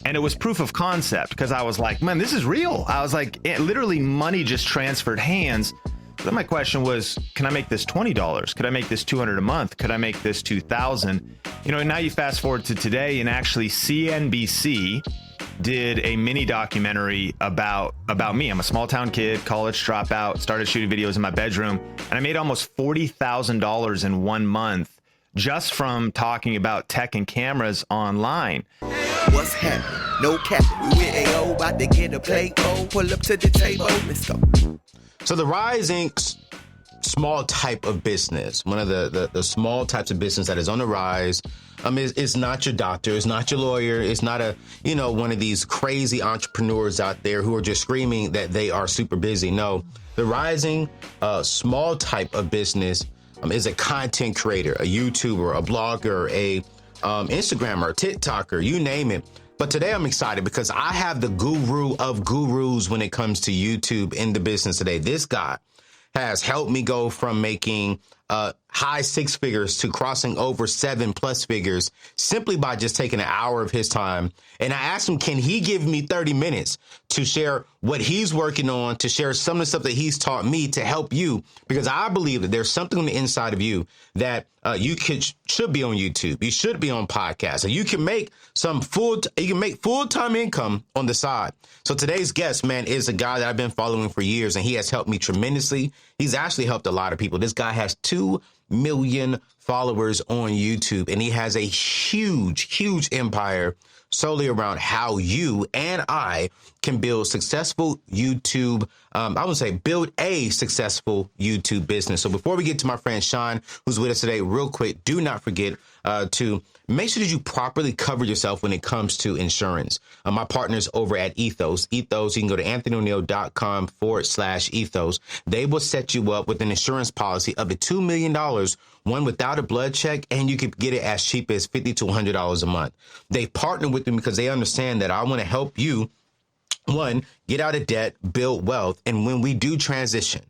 And it was proof of concept because I was like, man, this is real. I was like, literally money just transferred hands. So then my question was, can I make this $20? Could I make this $200 a month? Could I make this $2,000? You know, and now you fast forward to today, and actually CNBC did a mini documentary about me. I'm a small town kid, college dropout, started shooting videos in my bedroom, and I made almost $40,000 in 1 month just from talking about tech and cameras online. What's happening? No cap. We with AO, about to get a plate. Oh, pull up to the table. Let's go. So the rising small type of business, one of the small types of business that is on the rise, is not your doctor, it's not your lawyer, it's not one of these crazy entrepreneurs out there who are just screaming that they are super busy. No, the rising small type of business is a content creator, a YouTuber, a blogger, a Instagrammer, TikToker, you name it. But today I'm excited because I have the guru of gurus when it comes to YouTube in the business today. This guy has helped me go from making high six figures to crossing over 7+ figures simply by just taking an hour of his time. And I asked him, can he give me 30 minutes to share what he's working on, to share some of the stuff that he's taught me to help you? Because I believe that there's something on the inside of you that should be on YouTube. You should be on podcasts. And you can make full-time income on the side. So today's guest, man, is a guy that I've been following for years, and he has helped me tremendously. He's actually helped a lot of people. This guy has 2 million followers on YouTube, and he has a huge empire solely around how you and I can build successful YouTube. I would say build a successful YouTube business. So before we get to my friend Sean, who's with us today, real quick, do not forget to make sure that you properly cover yourself when it comes to insurance. My partners over at Ethos, you can go to anthonyoneal.com/ethos. They will set you up with an insurance policy up to $2 million, one without a blood check, and you can get it as cheap as $50 to $100 a month. They partner with them because they understand that I want to help you, one, get out of debt, build wealth. And when we do transition,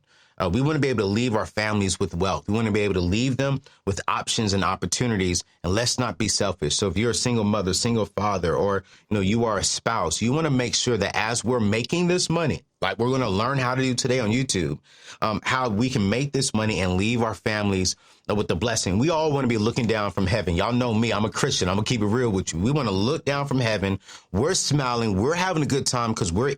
we want to be able to leave our families with wealth. We want to be able to leave them with options and opportunities. And let's not be selfish. So if you're a single mother, single father, or you are a spouse, you want to make sure that as we're making this money, like we're going to learn how to do today on YouTube, how we can make this money and leave our families with the blessing. We all want to be looking down from heaven. Y'all know me. I'm a Christian. I'm going to keep it real with you. We want to look down from heaven. We're smiling. We're having a good time because we're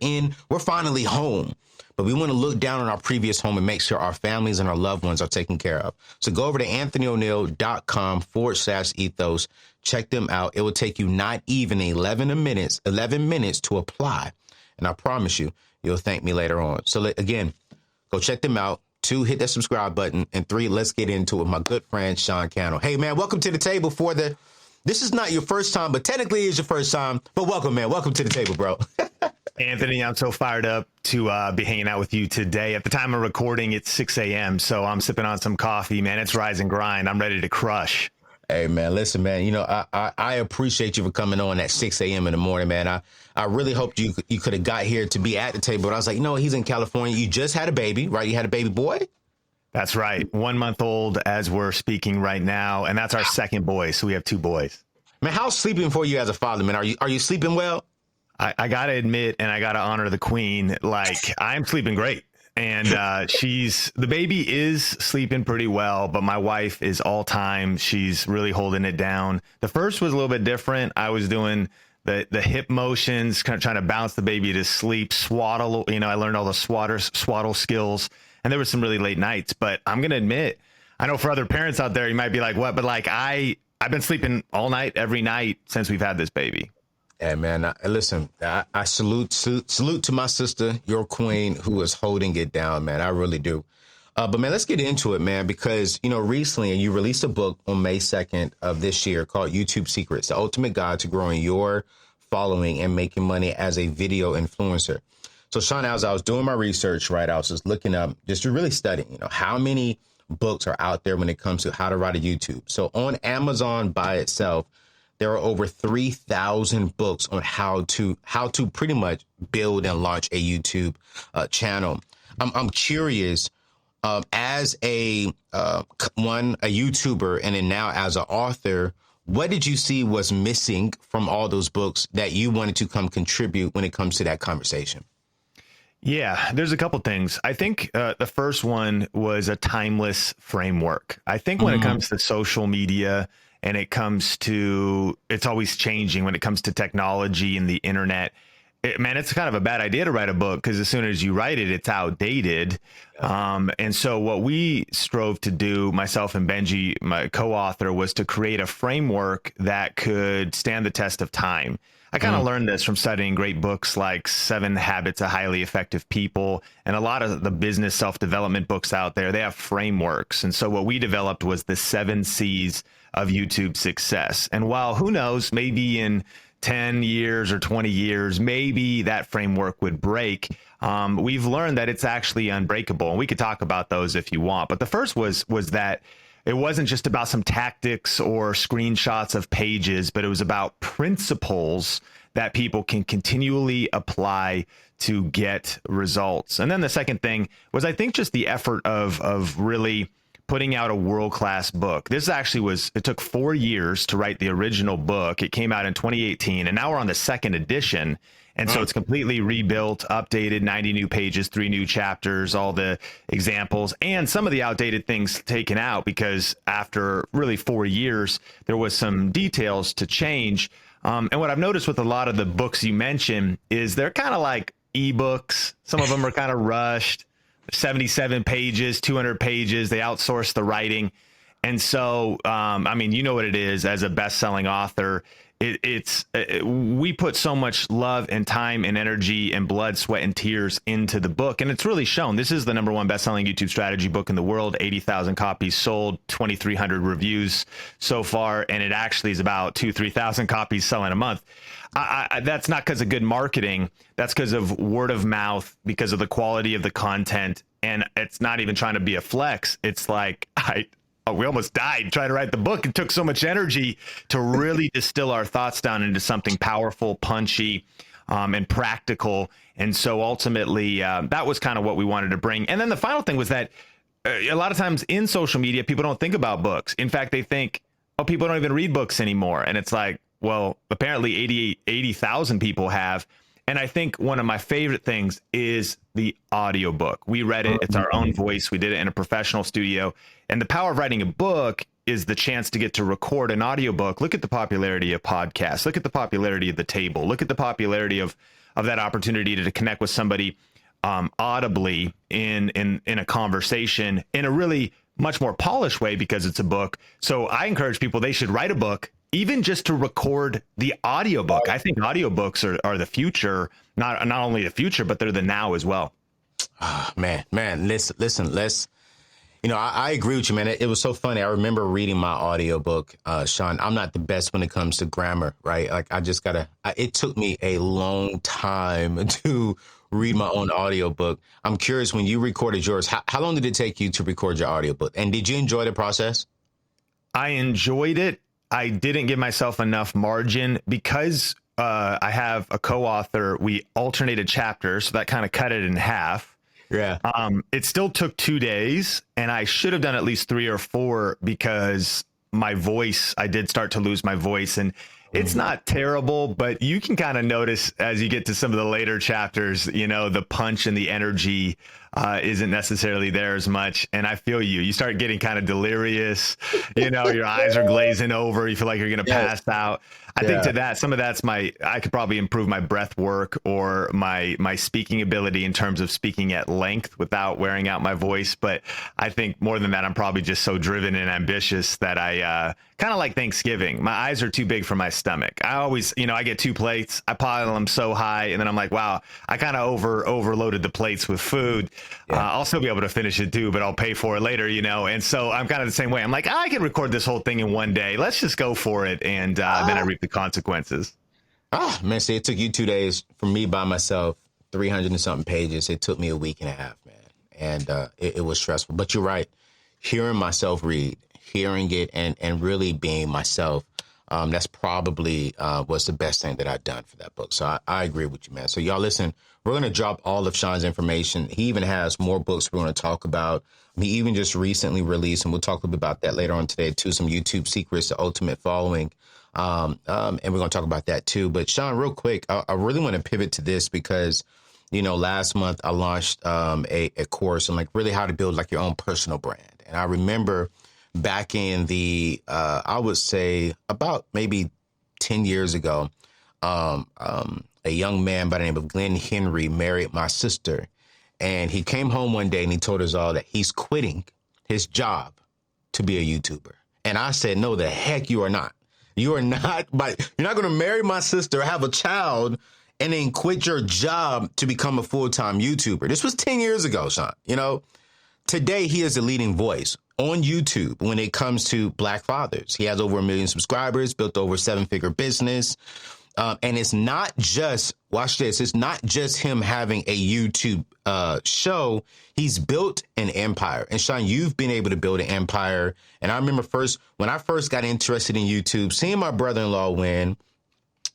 finally home. But we want to look down on our previous home and make sure our families and our loved ones are taken care of. So go over to anthonyoneal.com/ethos. Check them out. It will take you not even 11 minutes to apply. And I promise you, you'll thank me later on. So again, go check them out. 2, hit that subscribe button. And 3, let's get into it with my good friend, Sean Cannell. Hey, man, welcome to the table this is not your first time, but technically it's your first time. But welcome, man. Welcome to the table, bro. Anthony, I'm so fired up to be hanging out with you today. At the time of recording, it's 6 a.m., so I'm sipping on some coffee, man. It's rise and grind. I'm ready to crush. Hey, man, listen, man, I appreciate you for coming on at 6 a.m. in the morning, man. I really hoped you could have got here to be at the table, but I was like, he's in California. You just had a baby, right? You had a baby boy? That's right. 1 month old as we're speaking right now, and that's our second boy, so we have 2 boys. Man, how's sleeping for you as a father, man? Are you sleeping well? I got to admit, and I got to honor the queen, like, I'm sleeping great. And the baby is sleeping pretty well, but my wife is all time. She's really holding it down. The first was a little bit different. I was doing the hip motions, kind of trying to bounce the baby to sleep, swaddle. I learned all the swaddle skills, and there were some really late nights. But I'm going to admit, I know for other parents out there, you might be like, what? But like, I've been sleeping all night, every night since we've had this baby. Hey, man, listen, I salute to my sister, your queen, who is holding it down, man. I really do. But, man, let's get into it, man, because, recently you released a book on May 2nd of this year called YouTube Secrets, the ultimate guide to growing your following and making money as a video influencer. So, Sean, as I was doing my research, right, I was just looking up, just really studying, how many books are out there when it comes to how to write a YouTube. So on Amazon by itself, there are over 3,000 books on how to pretty much build and launch a YouTube channel. I'm curious, as a YouTuber and then now as an author, What did you see was missing from all those books that you wanted to come contribute when it comes to that conversation? Yeah, there's a couple things. I think the first one was a timeless framework. I think when it comes to social media and it comes to, it's always changing when it comes to technology and the internet. Man, it's kind of a bad idea to write a book because as soon as you write it, it's outdated. And so what we strove to do, myself and Benji, my co-author, was to create a framework that could stand the test of time. I kind of learned this from studying great books like 7 Habits of Highly Effective People and a lot of the business self-development books out there. They have frameworks. And so what we developed was the 7 C's of YouTube success. And while who knows, maybe in 10 years or 20 years, maybe that framework would break. We've learned that it's actually unbreakable. And we could talk about those if you want. But the first was that it wasn't just about some tactics or screenshots of pages, but it was about principles that people can continually apply to get results. And then the second thing was, I think, just the effort of really putting out a world-class book. This actually it took 4 years to write the original book. It came out in 2018, and now we're on the second edition. And so it's completely rebuilt, updated, 90 new pages, 3 new chapters, all the examples, and some of the outdated things taken out because after really 4 years, there was some details to change. And what I've noticed with a lot of the books you mentioned is they're kind of like ebooks. Some of them are kind of rushed, 77 pages, 200 pages. They outsource the writing. And so, I mean, you know what it is as a best-selling author. We put so much love and time and energy and blood, sweat, and tears into the book. And it's really shown. This is the #1 best-selling YouTube strategy book in the world, 80,000 copies sold, 2,300 reviews so far. And it actually is about 2,000-3,000 copies selling a month. That's not because of good marketing. That's because of word of mouth, because of the quality of the content. And it's not even trying to be a flex. It's like, we almost died trying to write the book. It took so much energy to really distill our thoughts down into something powerful, punchy, and practical. And so ultimately, that was kind of what we wanted to bring. And then the final thing was that a lot of times in social media, people don't think about books. In fact, they think, oh, people don't even read books anymore. And it's like, well, apparently 80,000 people have. And I think one of my favorite things is the audiobook. We read it. It's our own voice. We did it in a professional studio. And the power of writing a book is the chance to get to record an audiobook. Look at the popularity of podcasts. Look at the popularity of the table. Look at the popularity of that opportunity to connect with somebody audibly in a conversation in a really much more polished way because it's a book. So I encourage people, they should write a book, even just to record the audiobook. I think audiobooks are the future, not only the future, but they're the now as well. Man, listen, let's, I agree with you, man. It was so funny. I remember reading my audiobook, Sean. I'm not the best when it comes to grammar, right? Like it took me a long time to read my own audiobook. I'm curious, when you recorded yours, how long did it take you to record your audiobook? And did you enjoy the process? I enjoyed it. I didn't give myself enough margin because I have a co-author. We alternated chapters, so that kind of cut it in half. Yeah. It still took 2 days, and I should have done at least 3 or 4 because I did start to lose my voice, and it's not terrible, but you can kind of notice as you get to some of the later chapters, the punch and the energy isn't necessarily there as much. And I feel you start getting kind of delirious, your eyes are glazing over. You feel like you're going to pass out. I think to that, some of that's I could probably improve my breath work or my speaking ability in terms of speaking at length without wearing out my voice. But I think more than that, I'm probably just so driven and ambitious that I kind of like Thanksgiving. My eyes are too big for my stomach. I always, I get 2 plates. I pile them so high. And then I'm like, wow, I kind of overloaded the plates with food. I'll still be able to finish it too, but I'll pay for it later, And so I'm kind of the same way. I'm like, I can record this whole thing in one day. Let's just go for it. And then I reap the consequences. Man, see, it took you 2 days. For me by myself, 300 and something pages. It took me a week and a half, man. And it was stressful. But you're right. Hearing myself read, hearing it and really being myself, That's probably was the best thing that I've done for that book. So I agree with you, man. So y'all listen, we're going to drop all of Sean's information. He even has more books we're going to talk about. He even just recently released, and we'll talk a little bit about that later on today too, some YouTube secrets to ultimate following. And we're going to talk about that too. But Sean, real quick, I really want to pivot to this because, you know, last month I launched a course on like really how to build like your own personal brand. And I remember back in the, I would say about maybe 10 years ago, a young man by the name of Glenn Henry married my sister. And he came home one day and he told us all that he's quitting his job to be a YouTuber. And I said, no, the heck you are not. You are not, but you're not going to marry my sister, have a child, and then quit your job to become a full-time YouTuber. This was 10 years ago, Sean. You know, today he is the leading voice on YouTube when it comes to Black fathers. He has over 1 million subscribers, built over 7-figure business. And it's not just, watch this, it's not just him having a YouTube show. He's built an empire. And Sean, you've been able to build an empire. And I remember when I first got interested in YouTube, seeing my brother-in-law win,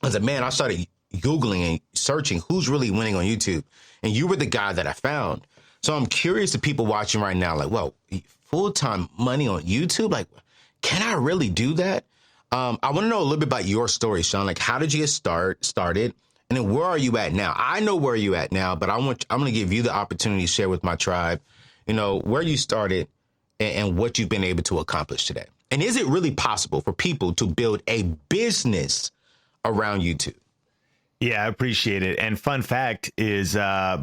I was like, man, I started Googling and searching who's really winning on YouTube. And you were the guy that I found. So I'm curious to people watching right now, like, well, full-time money on YouTube? Like, can I really do that? I want to know a little bit about your story, Sean. Like, how did you get started? And then where are you at now? I know where you're at now, but I'm going to give you the opportunity to share with my tribe, you know, where you started and what you've been able to accomplish today. And is it really possible for people to build a business around YouTube? Yeah, I appreciate it. And fun fact is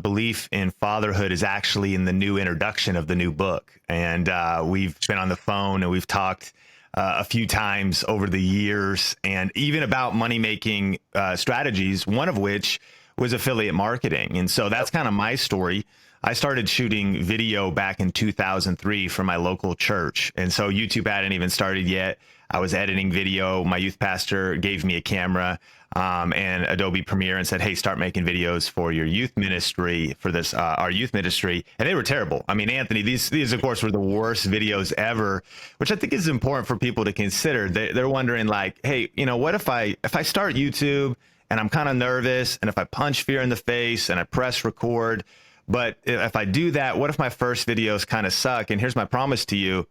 belief in fatherhood is actually in the new introduction of the new book. And we've been on the phone and we've talked a few times over the years, and even about money-making strategies, one of which was affiliate marketing. And so that's kind of my story. I started shooting video back in 2003 for my local church. And so YouTube hadn't even started yet. I was editing video. My youth pastor gave me a camera and Adobe Premiere and said, hey, start making videos for your youth ministry, for this, our youth ministry. And they were terrible. I mean, Anthony, these of course were the worst videos ever, which I think is important for people to consider. They're wondering like, hey, you know, what if I start YouTube and I'm kind of nervous, and if I punch fear in the face and I press record, but if I do that, what if my first videos kind of suck? And here's my promise to you.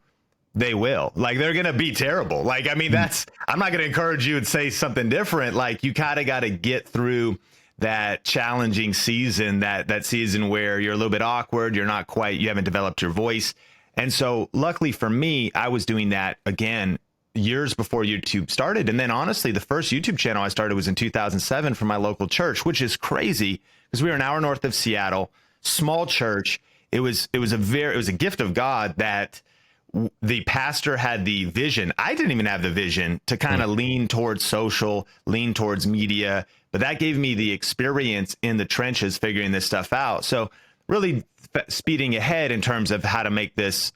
They will. Like, they're going to be terrible. Like, I mean, I'm not going to encourage you and say something different. Like, you kind of got to get through that challenging season, that season where you're a little bit awkward. You're not quite, you haven't developed your voice. And so luckily for me, I was doing that again years before YouTube started. And then honestly, the first YouTube channel I started was in 2007 for my local church, which is crazy because we were an hour north of Seattle, small church. It was a gift of God that the pastor had the vision. I didn't even have the vision to kind of lean towards social, lean towards media, but that gave me the experience in the trenches figuring this stuff out. So really speeding ahead in terms of how to make this,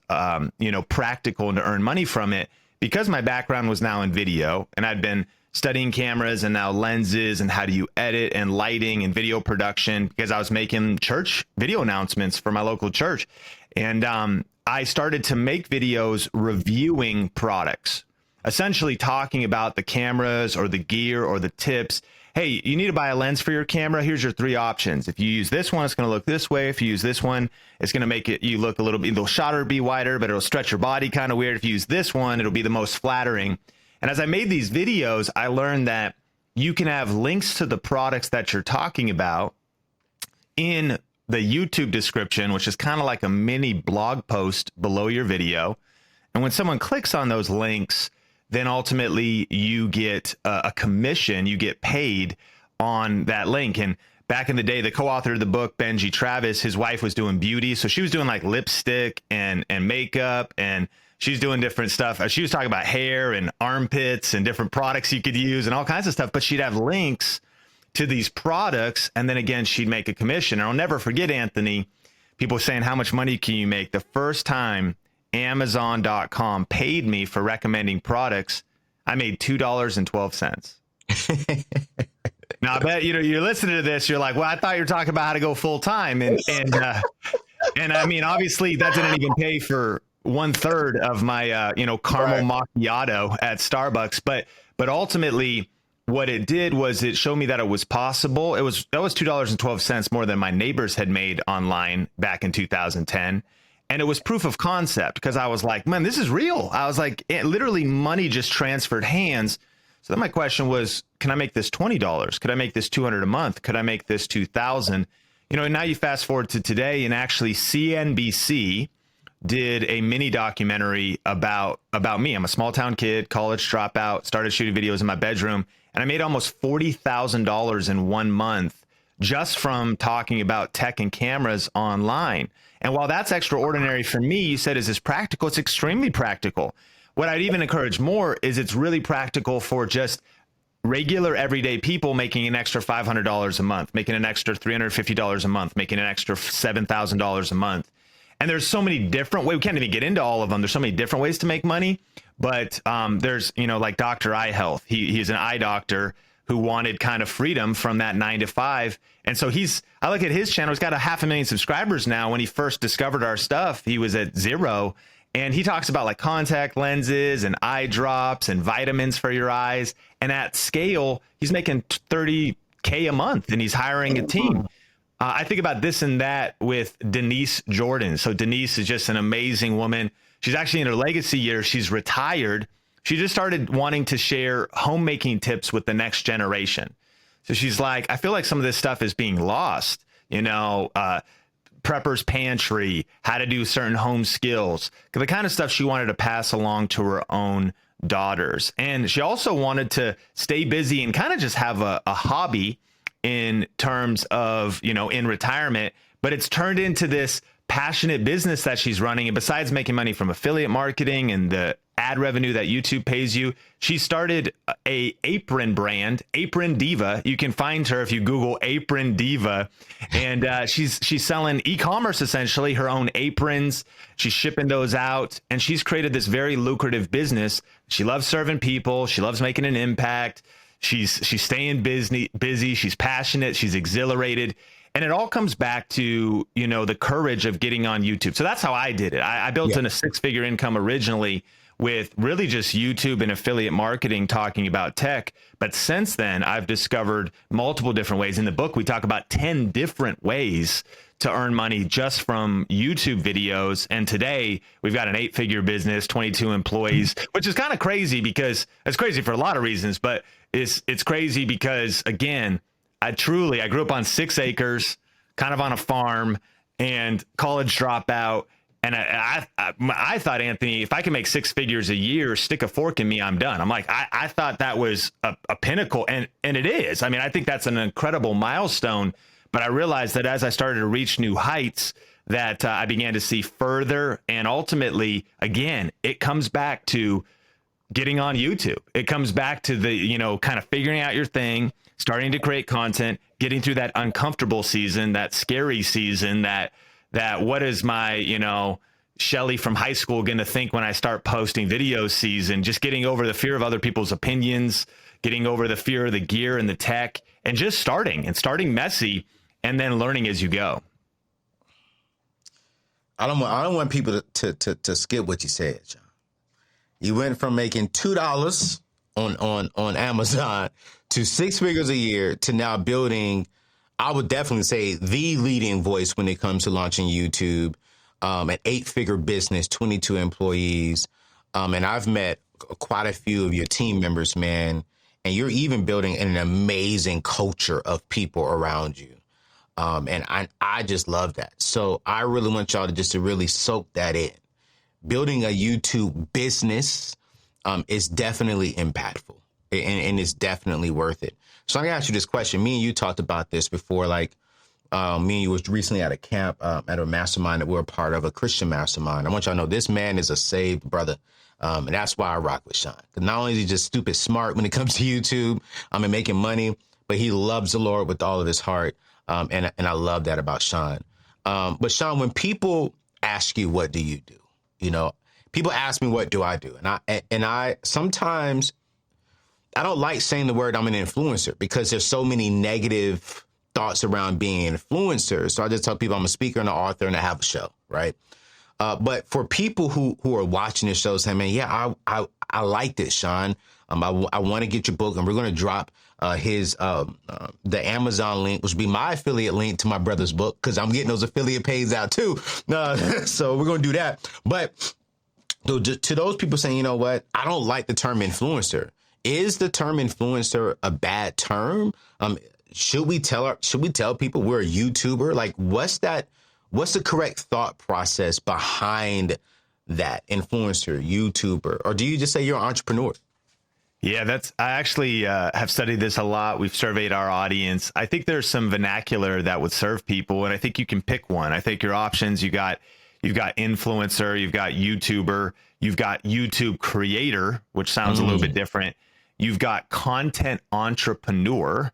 practical and to earn money from it, because my background was now in video and I'd been studying cameras and now lenses and how do you edit and lighting and video production, because I was making church video announcements for my local church. And, I started to make videos reviewing products, essentially talking about the cameras or the gear or the tips. Hey, you need to buy a lens for your camera. Here's your 3 options. If you use this one, it's going to look this way. If you use this one, it's going to make you look a little bit, the shutter will be wider, but it'll stretch your body kind of weird. If you use this one, it'll be the most flattering. And as I made these videos, I learned that you can have links to the products that you're talking about in the YouTube description, which is kind of like a mini blog post below your video. And when someone clicks on those links, then ultimately you get a commission, you get paid on that link. And back in the day, the co-author of the book, Benji Travis, his wife was doing beauty. So she was doing like lipstick and makeup, and she's doing different stuff. She was talking about hair and armpits and different products you could use and all kinds of stuff, but she'd have links to these products, and then again, she'd make a commission. And I'll never forget, Anthony, people saying, how much money can you make? The first time Amazon.com paid me for recommending products, I made $2.12. Now, I bet, you're listening to this, you're like, well, I thought you were talking about how to go full time. And I mean, obviously that didn't even pay for 1/3 of my, caramel macchiato at Starbucks. But But ultimately, what it did was it showed me that it was possible. That was $2.12 more than my neighbors had made online back in 2010. And it was proof of concept because I was like, man, this is real. I was like, literally money just transferred hands. So then my question was, can I make this $20? Could I make this $200 a month? Could I make this $2,000? You know, and now you fast forward to today, and actually CNBC did a mini documentary about me. I'm a small town kid, college dropout, started shooting videos in my bedroom, and I made almost $40,000 in 1 month just from talking about tech and cameras online. And while that's extraordinary for me, you said, is this practical? It's extremely practical. What I'd even encourage more is it's really practical for just regular everyday people making an extra $500 a month, making an extra $350 a month, making an extra $7,000 a month. And there's so many different ways. We can't even get into all of them. There's so many different ways to make money. But there's, you know, like Dr. Eye Health. He's an eye doctor who wanted kind of freedom from that 9 to 5. And so I look at his channel, he's got 500,000 subscribers now. When he first discovered our stuff, he was at 0. And he talks about like contact lenses and eye drops and vitamins for your eyes. And at scale, he's making $30K a month and he's hiring a team. I think about this and that with Denise Jordan. So Denise is just an amazing woman. She's actually in her legacy years. She's retired. She just started wanting to share homemaking tips with the next generation. So she's like, I feel like some of this stuff is being lost, you know, prepper's pantry, how to do certain home skills, the kind of stuff she wanted to pass along to her own daughters. And she also wanted to stay busy and kind of just have a hobby in terms of, you know, in retirement, but it's turned into this passionate business that she's running. And besides making money from affiliate marketing and the ad revenue that YouTube pays you, she started a apron brand, Apron Diva. You can find her if you Google Apron Diva, and she's selling e-commerce, essentially her own aprons. She's shipping those out, and she's created this very lucrative business. She loves serving people. She loves making an impact. She's staying busy. She's passionate. She's exhilarated. And it all comes back to, you know, the courage of getting on YouTube. So that's how I did it. I built in a 6-figure income originally with really just YouTube and affiliate marketing talking about tech. But since then, I've discovered multiple different ways. In the book, we talk about 10 different ways to earn money just from YouTube videos. And today we've got an 8-figure business, 22 employees, which is kind of crazy because it's crazy for a lot of reasons, but it's crazy because, again, I grew up on 6 acres, kind of on a farm, and college dropout. And I thought, Anthony, if I can make 6 figures a year, stick a fork in me, I'm done. I'm like, I thought that was a pinnacle, and it is. I mean, I think that's an incredible milestone. But I realized that as I started to reach new heights, that I began to see further. And ultimately, again, it comes back to getting on YouTube. It comes back to the, you know, kind of figuring out your thing, starting to create content, getting through that uncomfortable season, that scary season, that what is my, you know, Shelly from high school going to think when I start posting videos season, just getting over the fear of other people's opinions, getting over the fear of the gear and the tech, and just starting messy and then learning as you go. I don't want people to skip what you said, John. You went from making $2 on Amazon to 6 figures a year to now building, I would definitely say, the leading voice when it comes to launching YouTube, an 8-figure business, 22 employees. And I've met quite a few of your team members, man, and you're even building an amazing culture of people around you. And I just love that. So I really want y'all to really soak that in. Building a YouTube business is definitely impactful, and it's definitely worth it. So I'm gonna ask you this question. Me and you talked about this before, like me and you was recently at a camp, at a mastermind that we're a part of, a Christian mastermind. I want y'all to know this man is a saved brother. And that's why I rock with Sean. Because not only is he just stupid smart when it comes to YouTube, and making money, but he loves the Lord with all of his heart. And I love that about Sean. But Sean, when people ask you, what do you do? You know, people ask me, what do I do? And I sometimes I don't like saying the word I'm an influencer because there's so many negative thoughts around being an influencer. So I just tell people I'm a speaker and an author and I have a show, right? But for people who are watching this show saying, man, yeah, I like this, Sean. I want to get your book, and we're going to drop the Amazon link, which will be my affiliate link to my brother's book, because I'm getting those affiliate pays out too. So we're going to do that. But to those people saying, you know what, I don't like the term influencer. Is the term influencer a bad term? Should we tell people we're a YouTuber? Like, what's the correct thought process behind that influencer, YouTuber? Or do you just say you're an entrepreneur? Yeah, I actually have studied this a lot. We've surveyed our audience. I think there's some vernacular that would serve people, and I think you can pick one. I think your options, you've got influencer, you've got YouTuber, you've got YouTube creator, which sounds a little bit different. You've got content entrepreneur,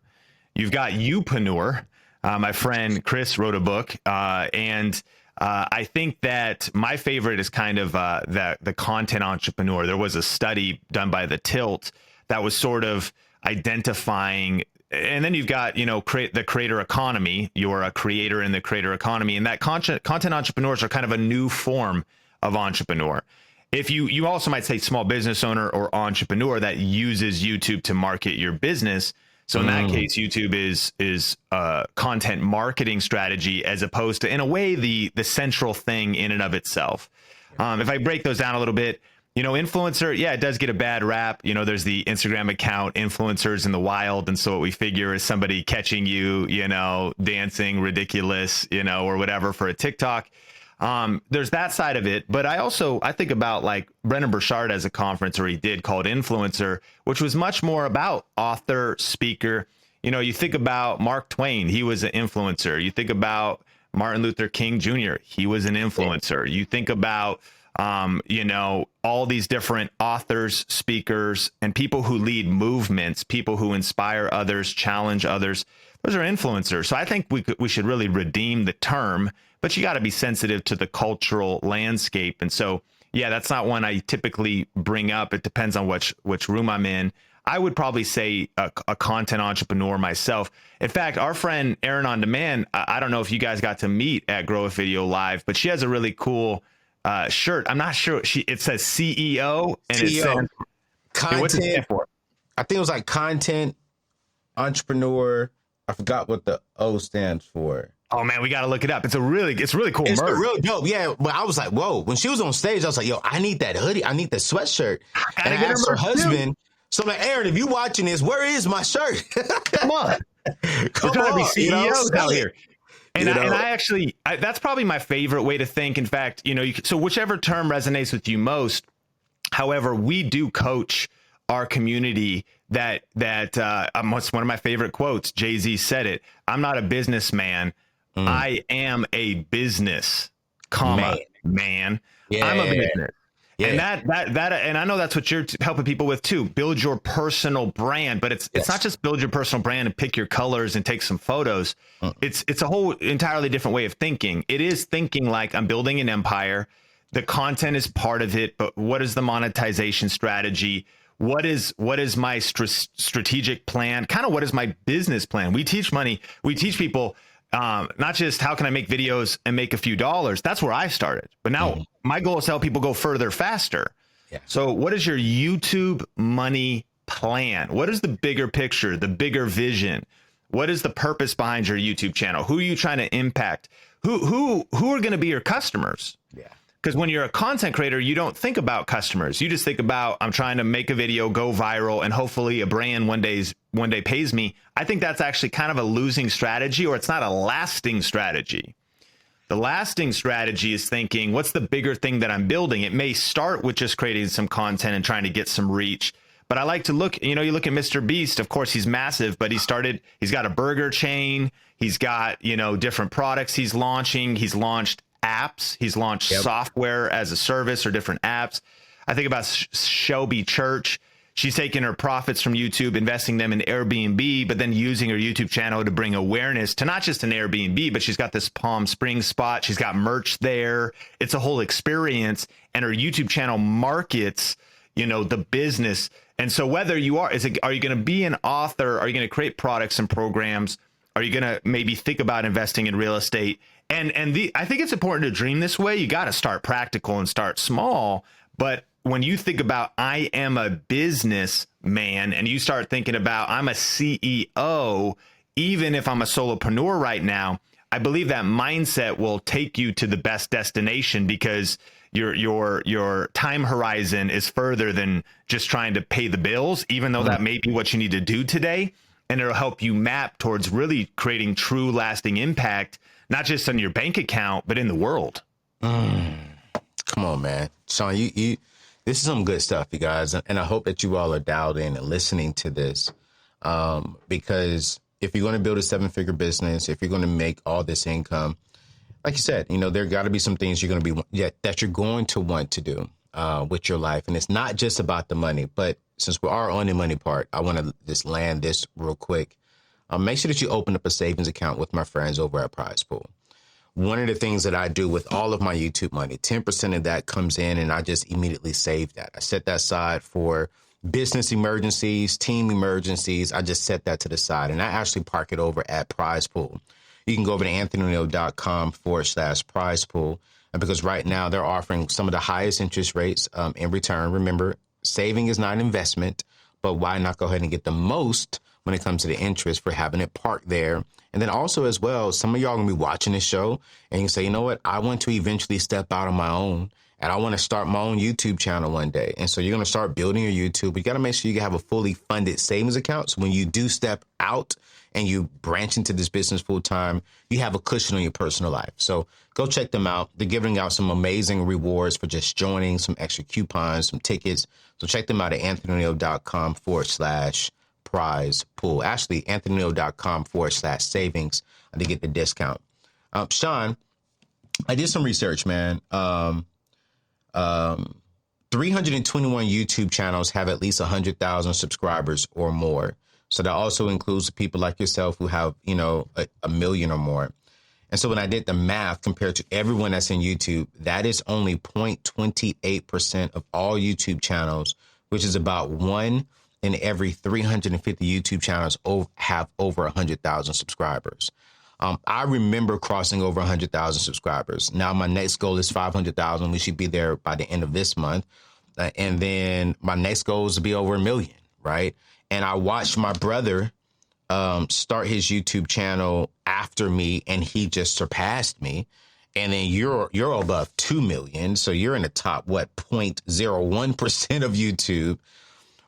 you've got youpreneur. My friend Chris wrote a book, and I think that my favorite is kind of the content entrepreneur. There was a study done by the Tilt that was sort of identifying, and then you've got, the creator economy. You're a creator in the creator economy, and that content entrepreneurs are kind of a new form of entrepreneur. If you also might say small business owner or entrepreneur that uses YouTube to market your business. So in that case, YouTube is a content marketing strategy, as opposed to, in a way, the central thing in and of itself. If I break those down a little bit, influencer, yeah, it does get a bad rap. There's the Instagram account influencers in the wild. And so what we figure is somebody catching you, dancing ridiculous, or whatever for a TikTok. There's that side of it. But I think about, like, Brendan Burchard has a conference where he did called Influencer, which was much more about author, speaker. You think about Mark Twain, he was an influencer. You think about Martin Luther King Jr., he was an influencer. You think about, all these different authors, speakers, and people who lead movements, people who inspire others, challenge others. Those are influencers. So I think we should really redeem the term, but you got to be sensitive to the cultural landscape. And so, yeah, that's not one I typically bring up. It depends on which room I'm in. I would probably say a content entrepreneur myself. In fact, our friend Erin On Demand, I don't know if you guys got to meet at Grow a Video Live, but she has a really cool shirt. I'm not sure. It says CEO, and CEO. it says Content. What's it stand for? I think it was like content entrepreneur. I forgot what the O stands for. Oh man, we got to look it up. It's really cool. It's merch. real dope. Yeah, but I was like, whoa. When she was on stage, I was like, yo, I need that hoodie. I need that sweatshirt. And I asked her husband. So I'm like, Aaron, if you watching this, where is my shirt? Come on. We're trying to be CEOs out here. And I actually, that's probably my favorite way to think. In fact, so whichever term resonates with you most. However, we do coach our community that what's one of my favorite quotes. Jay-Z said it. I'm not a businessman. I am a business, man. Yeah. I'm a business. Yeah. And that, and I know that's what you're helping people with too. Build your personal brand, but it's not just build your personal brand and pick your colors and take some photos. It's a whole entirely different way of thinking. It is thinking like I'm building an empire. The content is part of it, but what is the monetization strategy? What is my strategic plan? Kind of what is my business plan? We teach people not just how can I make videos and make a few dollars. That's where I started. But now my goal is to help people go further, faster. Yeah. So what is your YouTube money plan? What is the bigger picture, the bigger vision? What is the purpose behind your YouTube channel? Who are you trying to impact? Who are going to be your customers? Yeah. Because when you're a content creator, you don't think about customers. You just think about, I'm trying to make a video, go viral, and hopefully a brand one day pays me. I think that's actually kind of a losing strategy, or it's not a lasting strategy. The lasting strategy is thinking, what's the bigger thing that I'm building? It may start with just creating some content and trying to get some reach. But I like to look, you look at Mr. Beast, of course, he's massive, but he's got a burger chain. He's got, different products he's launching. He's launched apps. He's launched software as a service or different apps. I think about Shelby Church. She's taking her profits from YouTube, investing them in Airbnb, but then using her YouTube channel to bring awareness to not just an Airbnb, but she's got this Palm Springs spot. She's got merch there. It's a whole experience, and her YouTube channel markets, the business. And so whether you are you going to be an author? Are you going to create products and programs? Are you going to maybe think about investing in real estate? And I think it's important to dream this way. You got to start practical and start small. But when you think about I am a businessman and you start thinking about I'm a CEO, even if I'm a solopreneur right now, I believe that mindset will take you to the best destination because your time horizon is further than just trying to pay the bills, even though that may be what you need to do today. And it'll help you map towards really creating true lasting impact, not just on your bank account, but in the world. Come on, man. Sean, you this is some good stuff, you guys. And I hope that you all are dialed in and listening to this. Because if you're going to build a 7-figure business, if you're going to make all this income, like you said, there got to be some things you're going to be that you're going to want to do with your life. And it's not just about the money. But since we are on the money part, I want to just land this real quick. Make sure that you open up a savings account with my friends over at Prize Pool. One of the things that I do with all of my YouTube money, 10% of that comes in and I just immediately save that. I set that aside for business emergencies, team emergencies. I just set that to the side and I actually park it over at Prize Pool. You can go over to anthonyoneal.com/prize pool. And because right now they're offering some of the highest interest rates in return. Remember, saving is not an investment, but why not go ahead and get the most when it comes to the interest for having it parked there? And then also as well, some of y'all are going to be watching this show and you say, you know what, I want to eventually step out on my own and I want to start my own YouTube channel one day. And so you're going to start building your YouTube. You got to make sure you have a fully funded savings account. So when you do step out and you branch into this business full time, you have a cushion on your personal life. So go check them out. They're giving out some amazing rewards for just joining, some extra coupons, some tickets. So check them out at anthonyoneal.com/prize pool. Actually, anthonyoneal.com/savings to get the discount. Sean, I did some research, man. 321 YouTube channels have at least 100,000 subscribers or more. So that also includes people like yourself who have, a million or more. And so when I did the math compared to everyone that's in YouTube, that is only 0.28% of all YouTube channels, which is about 1 in every 350 YouTube channels have over 100,000 subscribers. I remember crossing over 100,000 subscribers. Now my next goal is 500,000. We should be there by the end of this month. And then my next goal is to be over 1 million, right? And I watched my brother start his YouTube channel after me, and he just surpassed me. And then you're above 2 million. So you're in the top, 0.01% of YouTube.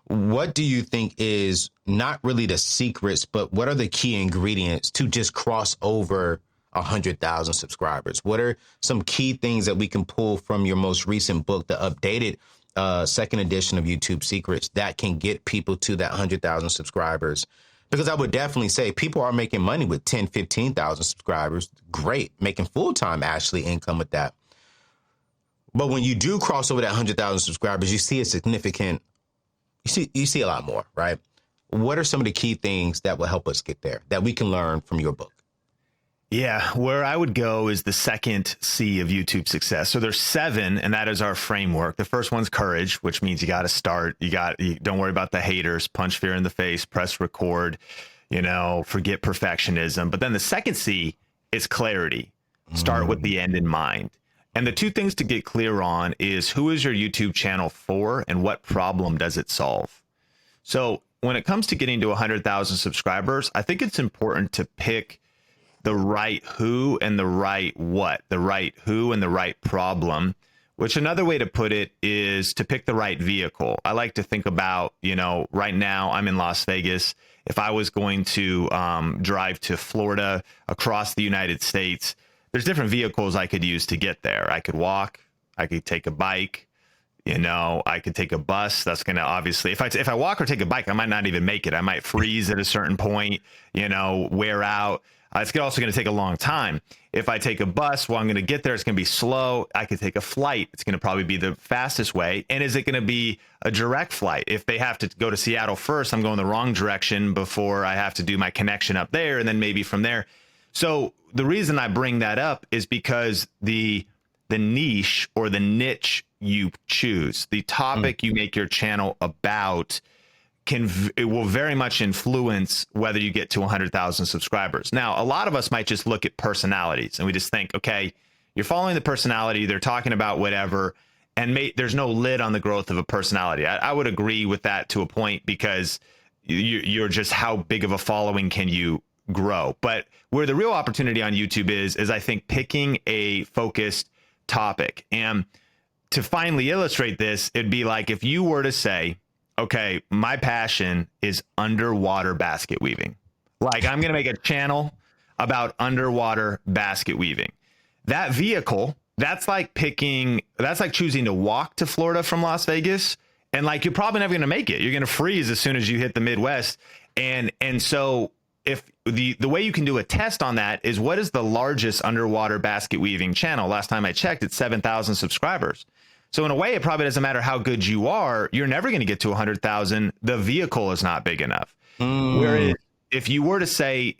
What do you think is not really the secrets, but what are the key ingredients to just cross over 100,000 subscribers? What are some key things that we can pull from your most recent book, the updated second edition of YouTube Secrets, that can get people to that 100,000 subscribers? Because I would definitely say people are making money with 10, 15,000 subscribers. Great. Making full-time actually income with that. But when you do cross over that 100,000 subscribers, you see a significant, you see a lot more, right? What are some of the key things that will help us get there that we can learn from your book? Yeah, where I would go is the second C of YouTube success. So there's 7, and that is our framework. The first one's courage, which means you got to start. You don't worry about the haters, punch fear in the face, press record, forget perfectionism. But then the second C is clarity. Start with the end in mind. And the two things to get clear on is who is your YouTube channel for and what problem does it solve? So when it comes to getting to 100,000 subscribers, I think it's important to pick the right who and the right what, the right who and the right problem, which another way to put it is to pick the right vehicle. I like to think about, right now I'm in Las Vegas. If I was going to drive to Florida, across the United States, there's different vehicles I could use to get there. I could walk, I could take a bike, I could take a bus. That's going to obviously, if I walk or take a bike, I might not even make it. I might freeze at a certain point, wear out. It's also going to take a long time. If I take a bus, I'm going to get there. It's going to be slow. I could take a flight. It's going to probably be the fastest way. And is it going to be a direct flight? If they have to go to Seattle first, I'm going the wrong direction before I have to do my connection up there. And then maybe from there. So the reason I bring that up is because the niche or the niche you choose, the topic you make your channel about, it will very much influence whether you get to 100,000 subscribers. Now, a lot of us might just look at personalities and we just think, okay, you're following the personality, they're talking about whatever, and there's no lid on the growth of a personality. I would agree with that to a point, because you're just, how big of a following can you grow? But where the real opportunity on YouTube is I think picking a focused topic. And to finally illustrate this, it'd be like if you were to say, okay, my passion is underwater basket weaving. Like, I'm going to make a channel about underwater basket weaving. That vehicle, that's like choosing to walk to Florida from Las Vegas. And like, you're probably never going to make it. You're going to freeze as soon as you hit the Midwest. And so if the way you can do a test on that is, what is the largest underwater basket weaving channel? Last time I checked, it's 7,000 subscribers. So in a way, it probably doesn't matter how good you are. You're never going to get to 100,000. The vehicle is not big enough. Whereas if you were to say,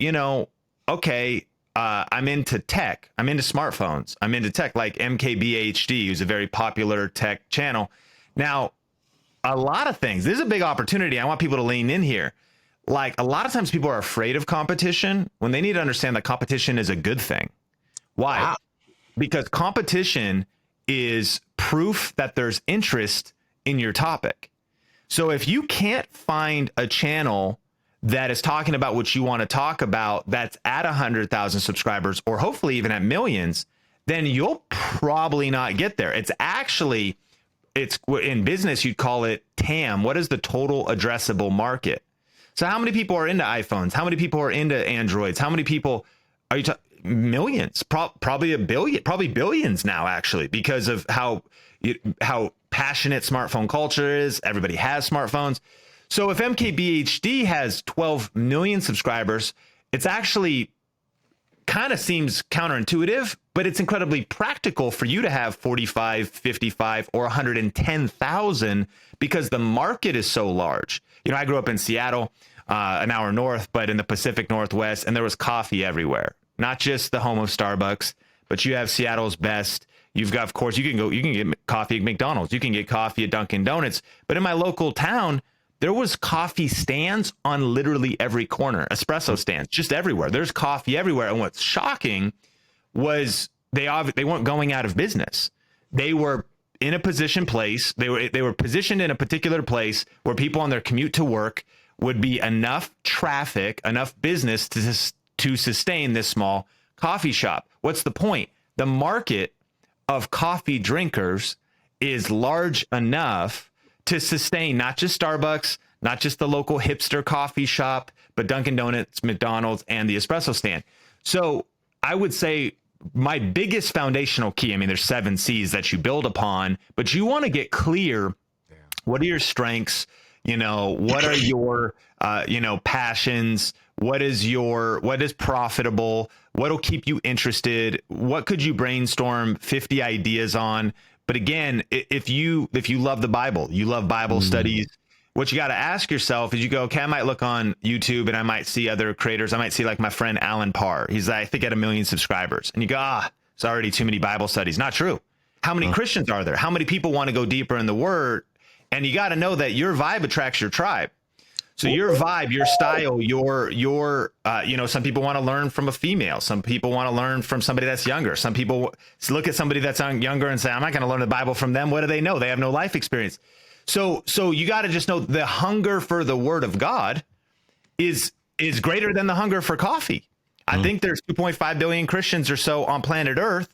okay, I'm into tech, I'm into smartphones, I'm into tech, like MKBHD, who's a very popular tech channel. Now, a lot of things, this is a big opportunity. I want people to lean in here. Like, a lot of times people are afraid of competition when they need to understand that competition is a good thing. Why? Wow. Because competition is proof that there's interest in your topic. So if you can't find a channel that is talking about what you want to talk about, that's at 100,000 subscribers, or hopefully even at millions, then you'll probably not get there. It's in business, you'd call it TAM. What is the total addressable market? So how many people are into iPhones? How many people are into Androids? How many people are you talking? Millions, probably a billion, probably billions now, actually, because of how passionate smartphone culture is. Everybody has smartphones. So if MKBHD has 12 million subscribers, it's actually kind of seems counterintuitive, but it's incredibly practical for you to have 45, 55, or 110,000, because the market is so large. I grew up in Seattle, an hour north, but in the Pacific Northwest, and there was coffee everywhere. Not just the home of Starbucks, but you have Seattle's best. You've got, of course, you can get coffee at McDonald's. You can get coffee at Dunkin' Donuts. But in my local town, there was coffee stands on literally every corner, espresso stands, just everywhere. There's coffee everywhere. And what's shocking was they weren't going out of business. They were in a positioned place. They were positioned in a particular place where people on their commute to work would be enough traffic, enough business to sustain this small coffee shop. What's the point? The market of coffee drinkers is large enough to sustain not just Starbucks, not just the local hipster coffee shop, but Dunkin' Donuts, McDonald's, and the espresso stand. So I would say my biggest foundational key, there's 7 C's that you build upon, but you want to get clear. What are your strengths? What are your, passions? What is profitable? What'll keep you interested? What could you brainstorm 50 ideas on? But again, if you love the Bible, you love Bible studies, what you got to ask yourself is, you go, okay, I might look on YouTube and I might see other creators. I might see like my friend Alan Parr. He's, I think, at 1 million subscribers. And you go, it's already too many Bible studies. Not true. How many Christians are there? How many people want to go deeper in the word? And you got to know that your vibe attracts your tribe. So your vibe, your style, some people want to learn from a female. Some people want to learn from somebody that's younger. Some people look at somebody that's younger and say, I'm not going to learn the Bible from them. What do they know? They have no life experience. So you got to just know the hunger for the word of God is greater than the hunger for coffee. I think there's 2.5 billion Christians or so on planet Earth.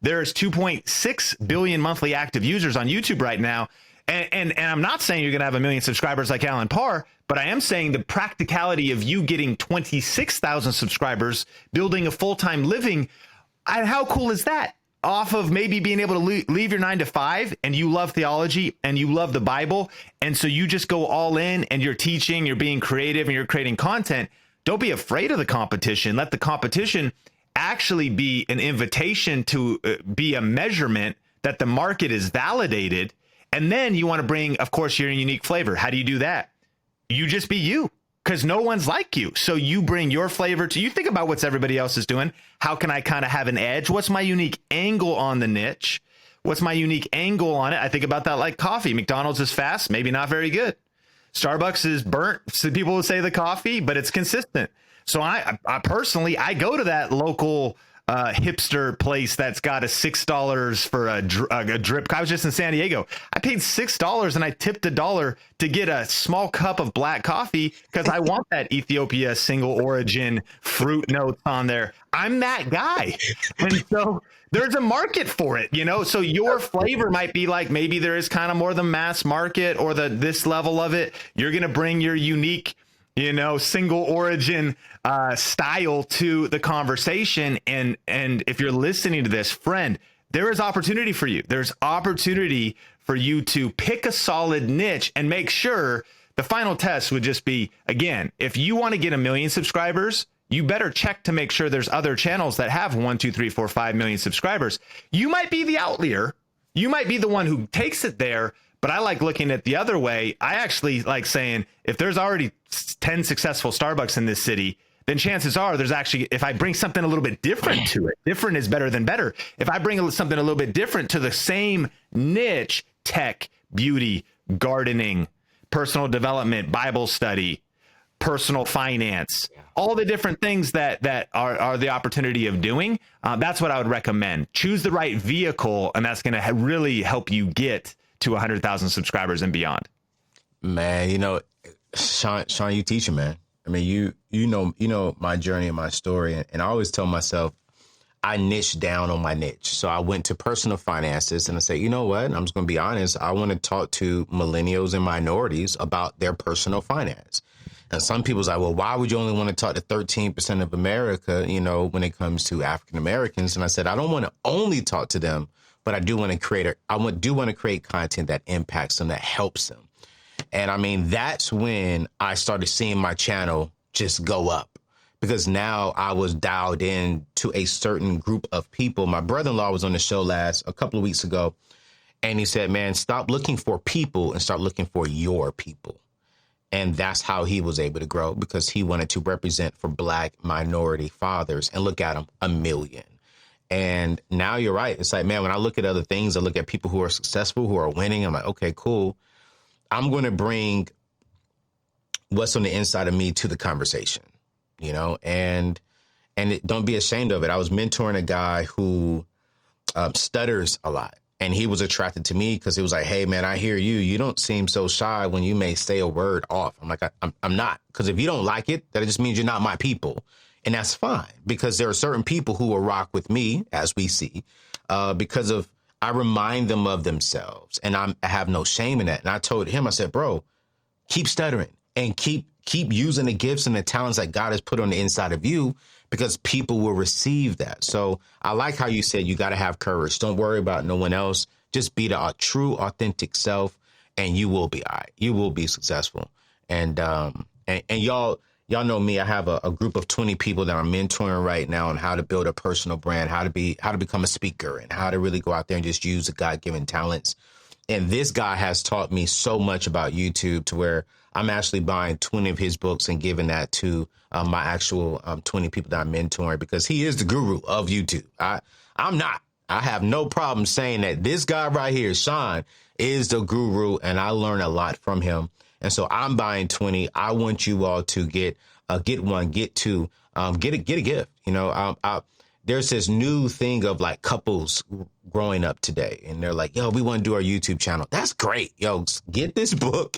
There's 2.6 billion monthly active users on YouTube right now. And I'm not saying you're going to have 1 million subscribers like Alan Parr, but I am saying the practicality of you getting 26,000 subscribers, building a full-time living. How cool is that? Off of maybe being able to leave your 9 to 5, and you love theology and you love the Bible. And so you just go all in and you're teaching, you're being creative, and you're creating content. Don't be afraid of the competition. Let the competition actually be an invitation to be a measurement that the market is validated. And then you want to bring, of course, your unique flavor. How do you do that? You just be you, because no one's like you. So you bring your flavor you think about what's everybody else is doing. How can I kind of have an edge? What's my unique angle on the niche? What's my unique angle on it? I think about that like coffee. McDonald's is fast, maybe not very good. Starbucks is burnt. So people will say the coffee, but it's consistent. So I personally, I go to that local hipster place that's got a $6 for a drip. I was just in San Diego. I paid $6 and I tipped $1 to get a small cup of black coffee because I want that Ethiopia single origin fruit notes on there. I'm that guy. And so there's a market for it, you know? So your flavor might be like, maybe there is kind of more the mass market or this level of it. You're going to bring your unique, you know, single origin style to the conversation. And if you're listening to this, friend, there is opportunity for you. There's opportunity for you to pick a solid niche and make sure the final test would just be, again, if you want to get 1 million subscribers, you better check to make sure there's other channels that have 1, 2, 3, 4, 5 million subscribers. You might be the outlier. You might be the one who takes it there, but I like looking at the other way. I actually like saying if there's already 10 successful Starbucks in this city, then chances are there's actually, if I bring something a little bit different to it, different is better than better. If I bring something a little bit different to the same niche, tech, beauty, gardening, personal development, Bible study, personal finance, all the different things that are the opportunity of doing. That's what I would recommend. Choose the right vehicle, and that's going to really help you get to 100,000 subscribers and beyond. Man, you know, Sean, you teaching, man. I mean, you know my journey and my story, and I always tell myself I niche down on my niche. So I went to personal finances, and I said, you know what? I'm just going to be honest. I want to talk to millennials and minorities about their personal finance. And some people's like, well, why would you only want to talk to 13% of America, you know, when it comes to African Americans? And I said, I don't want to only talk to them, but I do want to create content that impacts them, that helps them. And I mean, that's when I started seeing my channel just go up, because now I was dialed in to a certain group of people. My brother-in-law was on the show a couple of weeks ago, and he said, man, stop looking for people and start looking for your people. And that's how he was able to grow, because he wanted to represent for Black minority fathers. And look at him, 1 million. And now you're right. It's like, man, when I look at other things, I look at people who are successful, who are winning. I'm like, okay, cool. I'm going to bring what's on the inside of me to the conversation, you know, and don't be ashamed of it. I was mentoring a guy who stutters a lot. And he was attracted to me because he was like, hey, man, I hear you. You don't seem so shy when you may say a word off. I'm like, I'm not. Because if you don't like it, that just means you're not my people. And that's fine, because there are certain people who will rock with me, as we see, because of I remind them of themselves. And I have no shame in that. And I told him, I said, bro, keep stuttering and keep using the gifts and the talents that God has put on the inside of you, because people will receive that. So I like how you said you got to have courage. Don't worry about no one else. Just be the true, authentic self, and you will be all right. You will be successful. And y'all know me. I have a group of 20 people that I'm mentoring right now on how to build a personal brand, how to become a speaker, and how to really go out there and just use the God-given talents. And this guy has taught me so much about YouTube, to where I'm actually buying 20 of his books and giving that to my actual 20 people that I'm mentoring, because he is the guru of YouTube. I'm not. I have no problem saying that this guy right here, Sean, is the guru, and I learn a lot from him. And so I'm buying 20. I want you all to get one, get two, get a gift. You know, there's this new thing of like couples growing up today, and they're like, yo, we want to do our YouTube channel. That's great. Yo, get this book,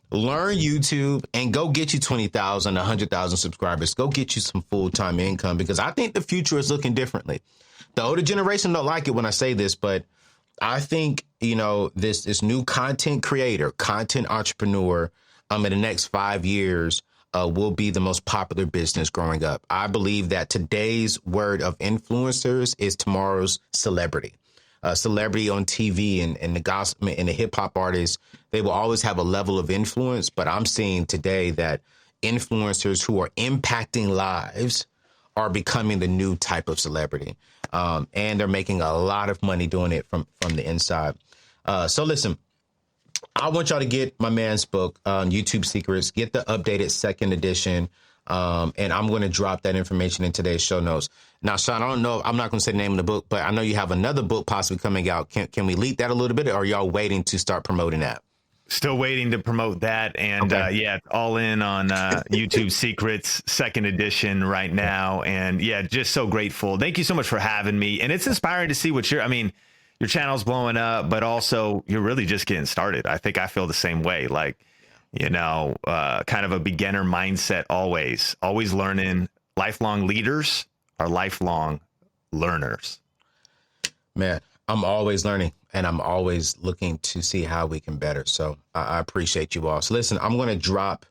learn YouTube, and go get you 20,000, 100,000 subscribers. Go get you some full-time income, because I think the future is looking differently. The older generation don't like it when I say this, but I think, you know, this new content creator, content entrepreneur, in the next 5 years, will be the most popular business growing up. I believe that today's word of influencers is tomorrow's celebrity. Celebrity on TV and the gospel and the hip hop artists, they will always have a level of influence. But I'm seeing today that influencers who are impacting lives are becoming the new type of celebrity. And they're making a lot of money doing it from the inside. So listen, I want y'all to get my man's book, YouTube Secrets, get the updated second edition. And I'm going to drop that information in today's show notes. Now, Sean, I don't know, I'm not going to say the name of the book, but I know you have another book possibly coming out. Can we leak that a little bit, or are y'all waiting to start promoting that? Still waiting to promote that. And Okay. yeah, all in on YouTube Secrets second edition right now. And yeah, just so grateful. Thank you so much for having me. And it's inspiring to see what I mean, your channel's blowing up, but also you're really just getting started. I think I feel the same way. Like, kind of a beginner mindset always learning. Lifelong leaders are lifelong learners. Man, I'm always learning and I'm always looking to see how we can better. So I appreciate you all. So listen, I'm going to drop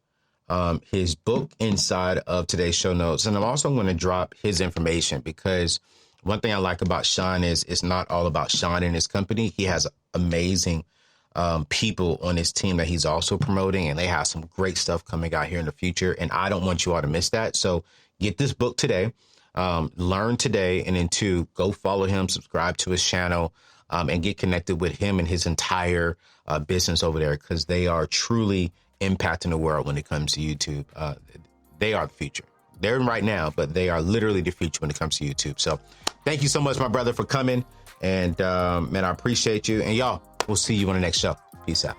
his book inside of today's show notes. And I'm also going to drop his information, because one thing I like about Sean is it's not all about Sean and his company. He has amazing people on his team that he's also promoting, and they have some great stuff coming out here in the future. And I don't want you all to miss that. So get this book today, learn today, and then two, go follow him, subscribe to his channel, and get connected with him and his entire business over there, because they are truly impacting the world when it comes to YouTube. They are the future. They're in right now, but they are literally the future when it comes to YouTube. So thank you so much, my brother, for coming. And man, I appreciate you. And y'all, we'll see you on the next show. Peace out.